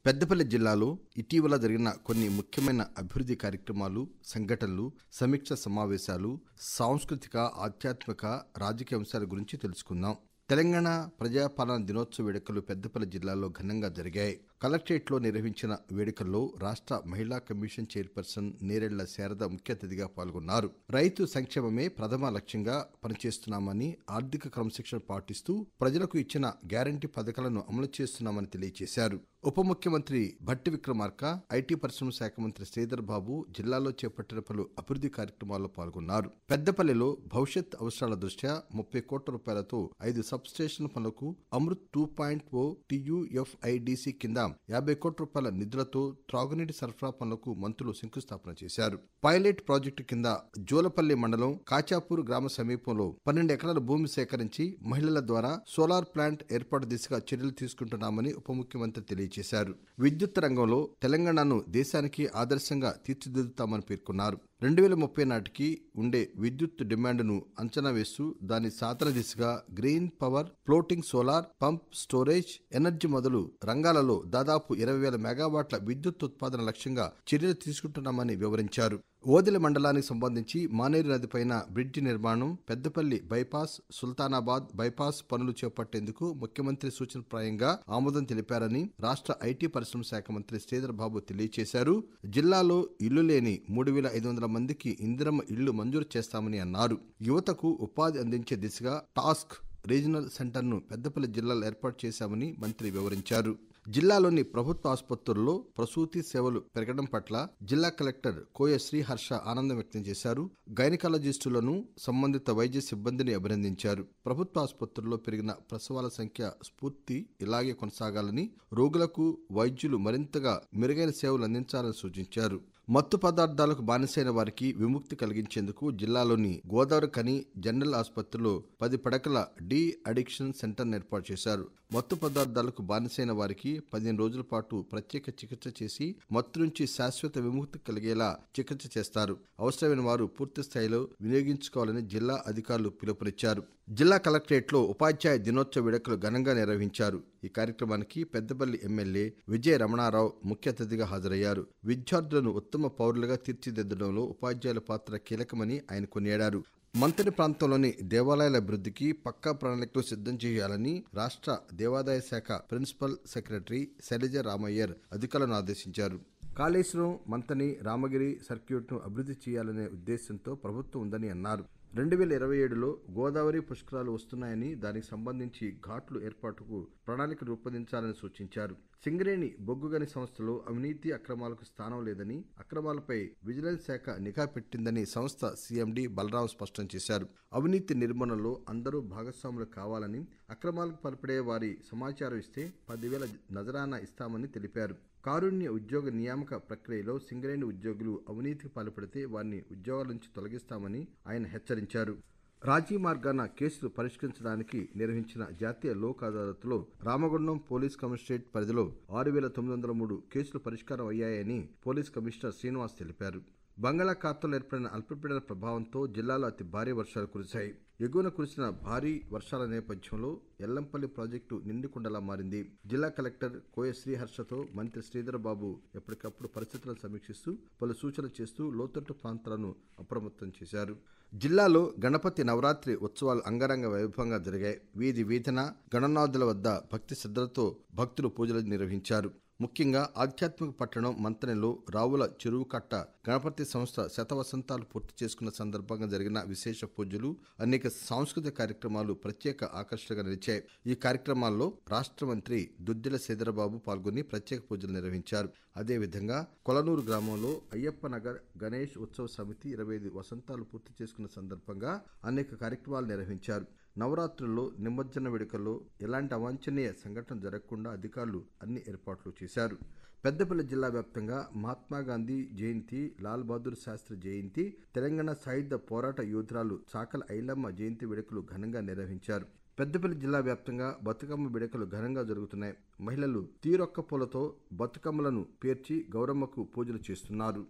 పెద్దపల్లి జిల్లాలో ఇటీవల జరిగిన కొన్ని ముఖ్యమైన అభివృద్ధి కార్యక్రమాలు, సంఘటనలు, సమీక్ష సమావేశాలు, సాంస్కృతిక, ఆధ్యాత్మిక, రాజకీయ అంశాల గురించి తెలుసుకుందాం. తెలంగాణ ప్రజాపాలన దినోత్సవ వేడుకలు పెద్దపల్లి జిల్లాలో ఘనంగా జరిగాయి. కలెక్టరేట్లో నిర్వహించిన వేడుకల్లో రాష్ట్ర మహిళా కమిషన్ చైర్పర్సన్ నేరెళ్ల శారద ముఖ్య అతిథిగా పాల్గొన్నారు. రైతు సంక్షేమమే ప్రథమ లక్ష్యంగా పనిచేస్తున్నామని, ఆర్థిక క్రమశిక్షణ పాటిస్తూ ప్రజలకు ఇచ్చిన గ్యారంటీ పథకాలను అమలు చేస్తున్నామని తెలియజేశారు. ఉప ముఖ్యమంత్రి భట్టి విక్రమార్క, ఐటీ పరిశ్రమ శాఖ మంత్రి శ్రీధర్ బాబు జిల్లాలో చేపట్టిన పలు అభివృద్ధి కార్యక్రమాల్లో పాల్గొన్నారు. పెద్దపల్లిలో భవిష్యత్ అవసరాల దృష్ట్యా 30 కోట్ల రూపాయలతో 5 సబ్స్టేషన్ పనులకు అమృత్ 2.0 TUFIDC కింద 50 కోట్ల రూపాయల నిధులతో త్రాగునీటి సరఫరా పనులకు మంత్రులు శంకుస్థాపన చేశారు. పైలట్ ప్రాజెక్టు కింద జోలపల్లి మండలం కాచాపూర్ గ్రామ సమీపంలో 12 ఎకరాల భూమి సేకరించి మహిళల ద్వారా సోలార్ ప్లాంట్ ఏర్పాటు దిశగా చర్యలు తీసుకుంటున్నామని ఉప ముఖ్యమంత్రి తెలియజేశారు. విద్యుత్ రంగంలో తెలంగాణను దేశానికి ఆదర్శంగా తీర్చిదిద్దుతామని పేర్కొన్నారు. 2030 నాటికి ఉండే విద్యుత్ డిమాండ్ను అంచనా వేస్తూ దాని సాధన దిశగా green power, floating solar, pump storage, energy మొదలు రంగాలలో దాదాపు 20,000 మెగావాట్ల విద్యుత్ ఉత్పాదన లక్ష్యంగా చర్యలు తీసుకుంటున్నామని వివరించారు. ఓదెల మండలానికి సంబంధించి మానేరు నదిపైన బ్రిడ్జి నిర్మాణం, పెద్దపల్లి బైపాస్, సుల్తానాబాద్ బైపాస్ పనులు చేపట్టేందుకు ముఖ్యమంత్రి సూచనప్రాయంగా ఆమోదం తెలిపారని రాష్ట్ర ఐటీ పరిశ్రమ శాఖ మంత్రి శ్రీధర్ బాబు తెలియజేశారు. జిల్లాలో ఇల్లు లేని 3,500 మందికి ఇందిరమ్మ ఇళ్లు మంజూరు చేస్తామని అన్నారు. యువతకు ఉపాధి అందించే దిశగా టాస్క్ రీజనల్ సెంటర్ను పెద్దపల్లి జిల్లాలో ఏర్పాటు చేశామని మంత్రి వివరించారు. జిల్లాలోని ప్రభుత్వ ఆసుపత్రుల్లో ప్రసూతి సేవలు పెరగడం పట్ల జిల్లా కలెక్టర్ కోయ శ్రీహర్ష ఆనందం వ్యక్తం చేశారు. గైనకాలజిస్టులను, సంబంధిత వైద్య సిబ్బందిని అభినందించారు. ప్రభుత్వ ఆసుపత్రుల్లో పెరిగిన ప్రసవాల సంఖ్య స్ఫూర్తి ఇలాగే కొనసాగాలని, రోగులకు వైద్యులు మరింతగా మెరుగైన సేవలు అందించాలని సూచించారు. మత్తు పదార్థాలకు బానిసైన వారికి విముక్తి కలిగించేందుకు జిల్లాలోని గోదావరి కని జనరల్ ఆసుపత్రిలో 10 పడకల డి అడిక్షన్ సెంటర్ను ఏర్పాటు చేశారు. మత్తు పదార్థాలకు బానిసైన వారికి 15 రోజుల పాటు ప్రత్యేక చికిత్స చేసి మత్తు నుంచి శాశ్వత విముక్తి కలిగేలా చికిత్స చేస్తారు. అవసరమైన వారు పూర్తి స్థాయిలో వినియోగించుకోవాలని జిల్లా అధికారులు పిలుపునిచ్చారు. జిల్లా కలెక్టరేట్లో ఉపాధ్యాయ దినోత్సవ వేడుకలు ఘనంగా నిర్వహించారు. ఈ కార్యక్రమానికి పెద్దపల్లి ఎమ్మెల్యే విజయ రమణారావు ముఖ్య అతిథిగా హాజరయ్యారు. విద్యార్థులను ఉత్తమ పౌరులుగా తీర్చిదిద్దడంలో ఉపాధ్యాయుల పాత్ర కీలకమని ఆయన కొనియాడారు. మంతని ప్రాంతంలోని దేవాలయాల అభివృద్ధికి పక్కా ప్రణాళికలు సిద్ధం చేయాలని రాష్ట్ర దేవాదాయ శాఖ ప్రిన్సిపల్ సెక్రటరీ శైలజ రామయ్యర్ అధికారులను ఆదేశించారు. కాళేశ్వరం, మంతని, రామగిరి సర్క్యూట్ను అభివృద్ధి చేయాలనే ఉద్దేశంతో ప్రభుత్వం ఉందని అన్నారు. 2027లో గోదావరి పుష్కరాలు వస్తున్నాయని, దానికి సంబంధించి ఘాట్లు ఏర్పాటుకు ప్రణాళిక రూపొందించాలని సూచించారు. సింగరేణి బొగ్గుగని సంస్థలో అవినీతి అక్రమాలకు స్థానం లేదని, అక్రమాలపై విజిలెన్స్ శాఖ నిఘా పెట్టిందని సంస్థ సీఎండీ బలరాం స్పష్టం చేశారు. అవినీతి నిర్మూలనలో అందరూ భాగస్వాములు కావాలని, అక్రమాలకు పాల్పడే వారి సమాచారం ఇస్తే 10,000 నజరానా ఇస్తామని తెలిపారు. కారుణ్య ఉద్యోగ నియామక ప్రక్రియలో సింగరేణి ఉద్యోగులు అవినీతికి పాల్పడితే వారిని ఉద్యోగాల నుంచి తొలగిస్తామని ఆయన హెచ్చరించారు. రాజీ మార్గాన కేసులు పరిష్కరించడానికి నిర్వహించిన జాతీయ లోక్ అదాలత్లో రామగుండం పోలీస్ కమిషనరేట్ పరిధిలో 6,903 కేసులు పరిష్కారం అయ్యాయని పోలీస్ కమిషనర్ శ్రీనివాస్ తెలిపారు. బంగాళాఖాతంలో ఏర్పడిన అల్పపీడన ప్రభావంతో జిల్లాలో అతి భారీ వర్షాలు కురిశాయి. ఎగువన కురిసిన భారీ వర్షాల నేపథ్యంలో ఎల్లంపల్లి ప్రాజెక్టు నిండుకుండలా మారింది. జిల్లా కలెక్టర్ కోయ శ్రీహర్షతో మంత్రి శ్రీధర్ బాబు ఎప్పటికప్పుడు పరిస్థితులను సమీక్షిస్తూ పలు సూచనలు చేస్తూ లోతట్టు ప్రాంతాలను అప్రమత్తం చేశారు. జిల్లాలో గణపతి నవరాత్రి ఉత్సవాలు అంగరంగ వైభవంగా జరిగాయి. వీధి వీధిన గణనాథుల వద్ద భక్తి శ్రద్ధలతో భక్తులు పూజలు నిర్వహించారు. ముఖ్యంగా ఆధ్యాత్మిక పట్టణం మంతనిలో రావుల చెరువు కట్ట గణపతి సంస్థ శతవసంతాలు పూర్తి చేసుకున్న సందర్భంగా జరిగిన విశేష పూజలు, అనేక సాంస్కృతిక కార్యక్రమాలు ప్రత్యేక ఆకర్షణగా నిలిచాయి. ఈ కార్యక్రమాల్లో రాష్ట్ర మంత్రి దుద్దిల శ్రీధరబాబు పాల్గొని ప్రత్యేక పూజలు నిర్వహించారు. అదేవిధంగా కొలనూరు గ్రామంలో అయ్యప్ప నగర్ గణేష్ ఉత్సవ సమితి 25 వసంతాలు పూర్తి చేసుకున్న సందర్భంగా అనేక కార్యక్రమాలు నిర్వహించారు. నవరాత్రుల్లో నిమజ్జన వేడుకల్లో ఎలాంటి అవాంఛనీయ సంఘటన జరగకుండా అధికారులు అన్ని ఏర్పాట్లు చేశారు. పెద్దపల్లి జిల్లా వ్యాప్తంగా మహాత్మాగాంధీ జయంతి, లాల్ బహదూర్ శాస్త్రి జయంతి, తెలంగాణ సాయుధ పోరాట యోధురాలు చాకల ఐలమ్మ జయంతి వేడుకలు ఘనంగా నిర్వహించారు. పెద్దపల్లి జిల్లా వ్యాప్తంగా బతుకమ్మ వేడుకలు ఘనంగా జరుగుతున్నాయి. మహిళలు తీరొక్క పూలతో బతుకమ్మలను పేర్చి గౌరమ్మకు పూజలు చేస్తున్నారు.